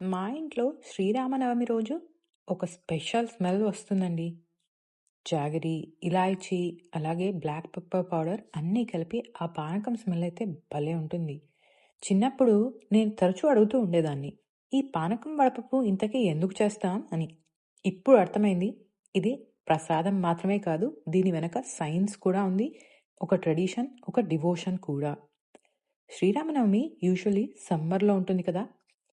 మా ఇంట్లో శ్రీరామనవమి రోజు ఒక స్పెషల్ స్మెల్ వస్తుందండి. జాగరి, ఇలాయచీ, అలాగే బ్లాక్ పెప్పర్ పౌడర్ అన్నీ కలిపి ఆ పానకం స్మెల్ అయితే భలే ఉంటుంది. చిన్నప్పుడు నేను తరచూ అడుగుతూ ఉండేదాన్ని, ఈ పానకం వడపప్పు ఇంతకీ ఎందుకు చేస్తాం అని. ఇప్పుడు అర్థమైంది. ఇది ప్రసాదం మాత్రమే కాదు, దీని వెనక సైన్స్ కూడా ఉంది. ఒక ట్రెడిషన్, ఒక డివోషన్ కూడా. శ్రీరామనవమి యూజువల్లీ సమ్మర్లో ఉంటుంది కదా.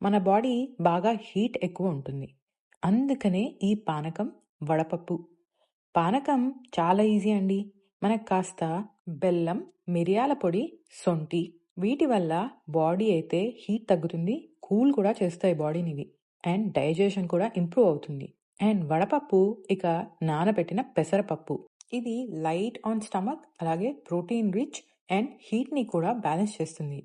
మన బాడీ బాగా హీట్ ఎక్కువ ఉంటుంది. అందుకనే ఈ పానకం, వడపప్పు. పానకం చాలా ఈజీ అండి. మనకు కాస్త బెల్లం, మిరియాల పొడి, సొంటి వీటి వల్ల బాడీ అయితే హీట్ తగ్గుతుంది. కూల్ కూడా చేస్తాయి బాడీని ఇవి. అండ్ డైజెషన్ కూడా ఇంప్రూవ్ అవుతుంది. అండ్ వడపప్పు ఇక నానబెట్టిన పెసరపప్పు. ఇది లైట్ ఆన్ స్టమక్, అలాగే ప్రోటీన్ రిచ్ అండ్ హీట్ని కూడా బ్యాలెన్స్ చేస్తుంది.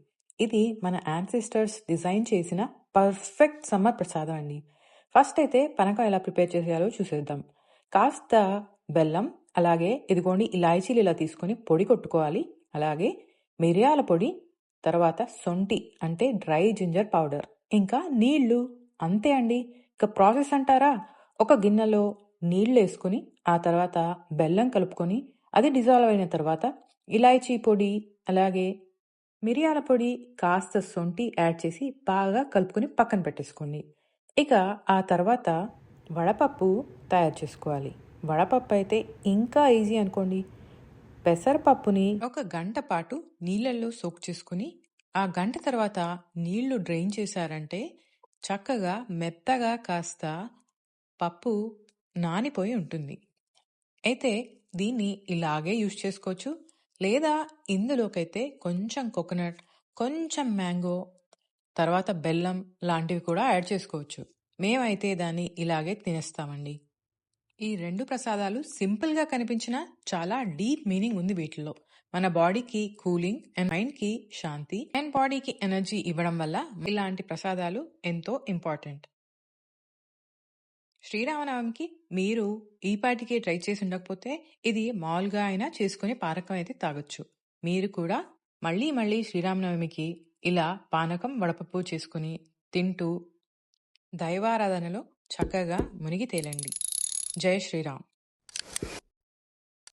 ఇది మన యాన్సిస్టర్స్ డిజైన్ చేసిన పర్ఫెక్ట్ సమ్మర్ ప్రసాదం అండి. ఫస్ట్ అయితే పానకం ఎలా ప్రిపేర్ చేయాలో చూసేద్దాం. కాస్త బెల్లం, అలాగే ఇదిగోండి ఇలాయచీలు ఇలా తీసుకొని పొడి కొట్టుకోవాలి. అలాగే మిరియాల పొడి, తర్వాత సొంటి అంటే డ్రై జింజర్ పౌడర్, ఇంకా నీళ్లు. అంతే అండి. ఇక ప్రాసెస్ అంటారా, ఒక గిన్నెలో నీళ్ళు వేసుకొని ఆ తర్వాత బెల్లం కలుపుకొని అది డిజాల్వ్ అయిన తర్వాత ఇలాయచీ పొడి, అలాగే మిరియాల పొడి, కాస్త సొంటి యాడ్ చేసి బాగా కలుపుకొని పక్కన పెట్టేసుకోండి. ఇక ఆ తర్వాత వడపప్పు తయారు చేసుకోవాలి. వడపప్పు అయితే ఇంకా ఈజీ అనుకోండి. పెసరపప్పుని ఒక గంట పాటు నీళ్ళల్లో సోక్ చేసుకుని ఆ గంట తర్వాత నీళ్లు డ్రైన్ చేశారంటే చక్కగా మెత్తగా కాస్త పప్పు నానిపోయి ఉంటుంది. అయితే దీన్ని ఇలాగే యూజ్ చేసుకోవచ్చు. లేదా ఇందులోకైతే కొంచెం కోకోనట్, కొంచెం మ్యాంగో, తర్వాత బెల్లం లాంటివి కూడా యాడ్ చేసుకోవచ్చు. మేమైతే దాన్ని ఇలాగే తినేస్తామండి. ఈ రెండు ప్రసాదాలు సింపుల్గా కనిపించినా చాలా డీప్ మీనింగ్ ఉంది వీటిలో. మన బాడీకి కూలింగ్ అండ్ మైండ్కి శాంతి అండ్ బాడీకి ఎనర్జీ ఇవ్వడం వల్ల ఇలాంటి ప్రసాదాలు ఎంతో ఇంపార్టెంట్. శ్రీరామనవమికి మీరు ఈ పాటికి ట్రై చేసి ఉండకపోతే ఇది మామూలుగా అయినా చేసుకుని పానకం అయితే తాగొచ్చు. మీరు కూడా మళ్ళీ మళ్ళీ శ్రీరామనవమికి ఇలా పానకం వడపప్పు చేసుకుని తింటూ దైవారాధనలో చక్కగా మునిగి తేలండి. జై శ్రీరామ్.